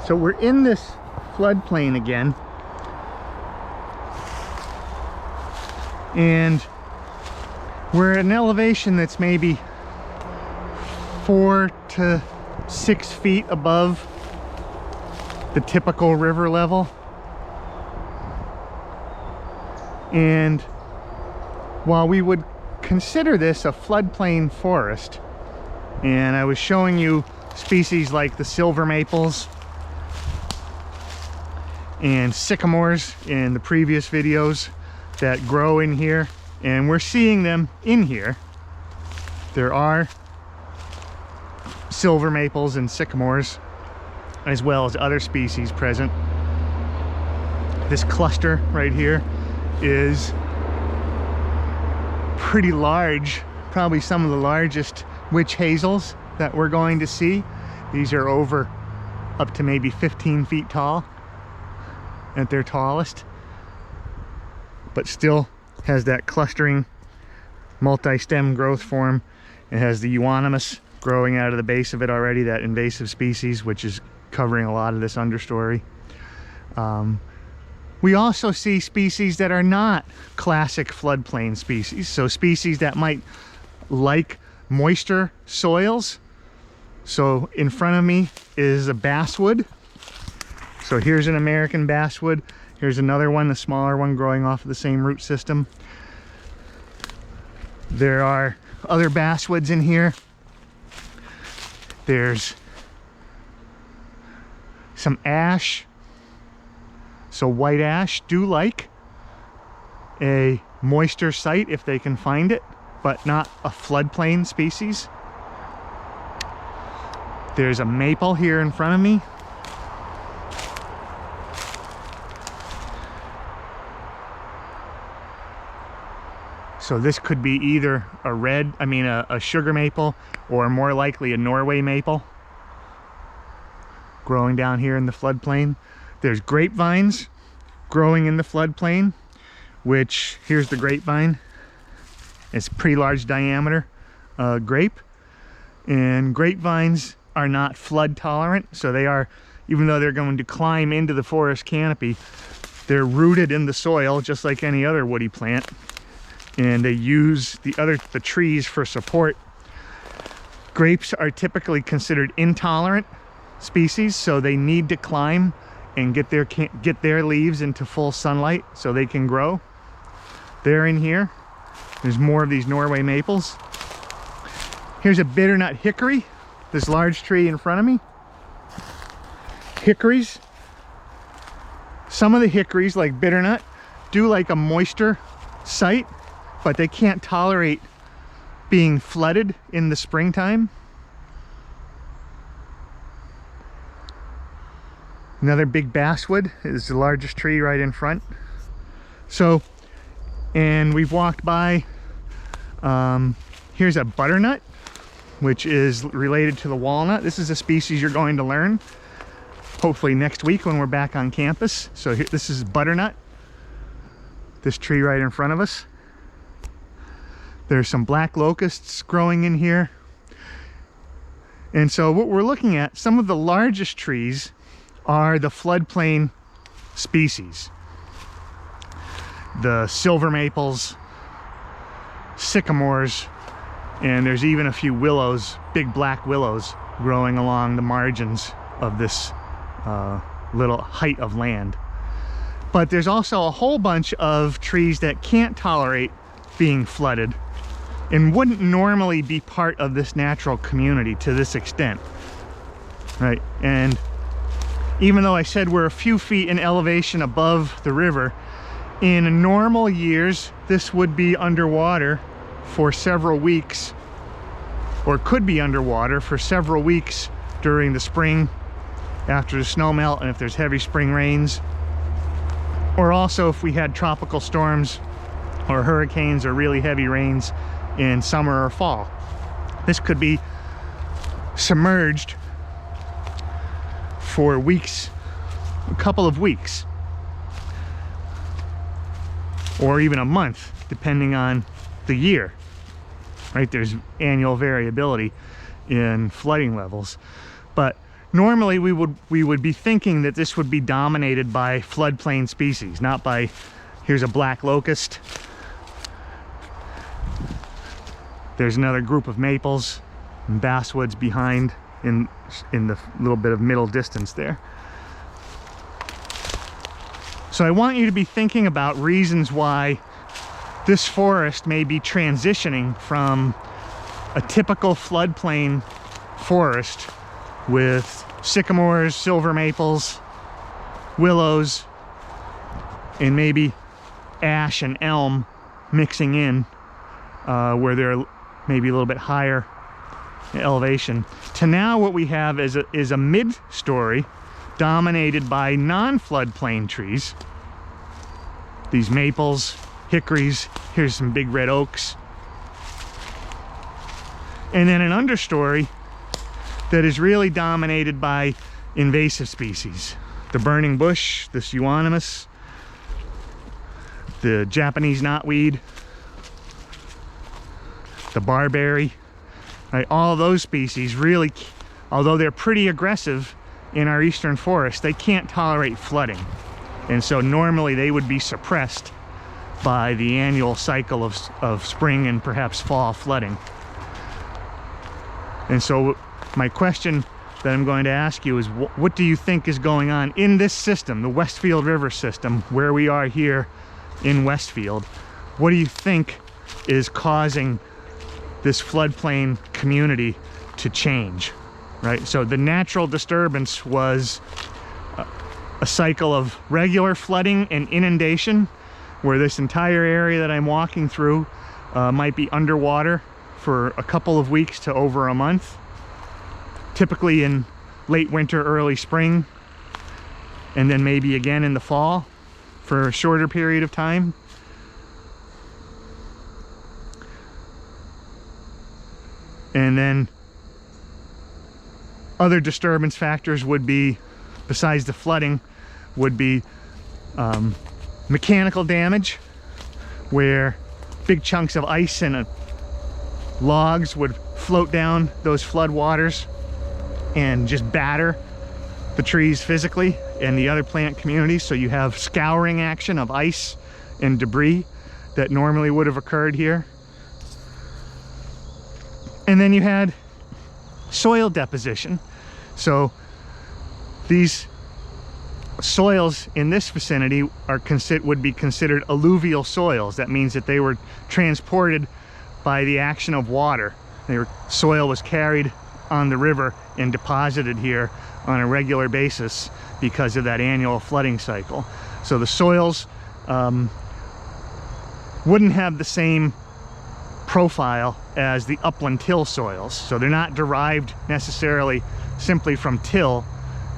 So we're in this floodplain again, and we're at an elevation that's maybe 4 to 6 feet above the typical river level. And while we would consider this a floodplain forest, and I was showing you species like the silver maples and sycamores in the previous videos that grow in here, and we're seeing them in here. There are silver maples and sycamores as well as other species present. This cluster right here is pretty large, probably some of the largest witch hazels that we're going to see. These are over up to maybe 15 feet tall at their tallest, but still has that clustering multi-stem growth form. It has the euonymus growing out of the base of it already, that invasive species, which is covering a lot of this understory. We also see species that are not classic floodplain species, so species that might like moisture soils. So in front of me is a basswood. So here's an American basswood. Here's another one, a smaller one growing off of the same root system. There are other basswoods in here. There's some ash. So white ash do like a moisture site if they can find it, but not a floodplain species. There's a maple here in front of me. So this could be either a sugar maple, or more likely a Norway maple growing down here in the floodplain. There's grapevines growing in the floodplain, which, here's the grapevine. It's pretty large diameter grape, and grapevines are not flood tolerant, so they are, even though they're going to climb into the forest canopy, they're rooted in the soil just like any other woody plant, and they use the trees for support. Grapes are typically considered intolerant species, so they need to climb and get their leaves into full sunlight so they can grow. They're in here. There's more of these Norway maples. Here's a bitternut hickory, this large tree in front of me. Hickories, some of the hickories, like bitternut, do like a moisture site, but they can't tolerate being flooded in the springtime. Another big basswood is the largest tree right in front. So, and we've walked by, here's a butternut, which is related to the walnut. This is a species you're going to learn hopefully next week when we're back on campus. So here, this is butternut, this tree right in front of us. There's some black locusts growing in here. And so what we're looking at, some of the largest trees are the floodplain species. The silver maples, sycamores, and there's even a few willows, big black willows, growing along the margins of this little height of land. But there's also a whole bunch of trees that can't tolerate being flooded and wouldn't normally be part of this natural community to this extent, right? And even though I said we're a few feet in elevation above the river, in normal years, this would be underwater for several weeks, or could be underwater for several weeks during the spring after the snow melt and if there's heavy spring rains, or also if we had tropical storms or hurricanes or really heavy rains in summer or fall. This could be submerged for weeks, a couple of weeks, or even a month, depending on the year, right? There's annual variability in flooding levels, but normally we would be thinking that this would be dominated by floodplain species, not by, here's a black locust. There's another group of maples and basswoods behind in the little bit of middle distance there. So I want you to be thinking about reasons why this forest may be transitioning from a typical floodplain forest with sycamores, silver maples, willows, and maybe ash and elm mixing in where they're maybe a little bit higher elevation, to now what we have is a mid-story dominated by non-floodplain trees. These maples, hickories, here's some big red oaks. And then an understory that is really dominated by invasive species. The burning bush, the euonymus, the Japanese knotweed, the barberry, right? All of those species really, although they're pretty aggressive in our eastern forest, they can't tolerate flooding. And so normally they would be suppressed by the annual cycle of spring and perhaps fall flooding. And so my question that I'm going to ask you is, what do you think is going on in this system, the Westfield River system, where we are here in Westfield? What do you think is causing this floodplain community to change, right? So the natural disturbance was a cycle of regular flooding and inundation, where this entire area that I'm walking through might be underwater for a couple of weeks to over a month, typically in late winter, early spring, and then maybe again in the fall for a shorter period of time. And then other disturbance factors would be, besides the flooding, would be mechanical damage, where big chunks of ice and logs would float down those flood waters and just batter the trees physically and the other plant communities. So you have scouring action of ice and debris that normally would have occurred here. And then you had soil deposition. So these soils in this vicinity would be considered alluvial soils. That means that they were transported by the action of water. Soil was carried on the river and deposited here on a regular basis because of that annual flooding cycle. So the soils wouldn't have the same profile as the upland till soils. So they're not derived necessarily simply from till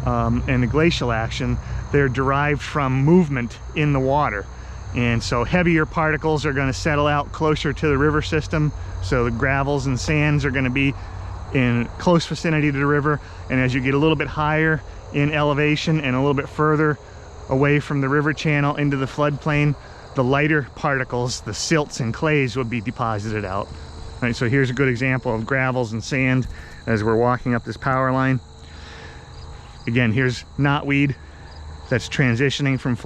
and the glacial action. They're derived from movement in the water. And so heavier particles are going to settle out closer to the river system. So the gravels and sands are going to be in close vicinity to the river. And as you get a little bit higher in elevation and a little bit further away from the river channel into the floodplain, the lighter particles, the silts and clays, would be deposited out. All right, so here's a good example of gravels and sand as we're walking up this power line. Again, here's knotweed that's transitioning from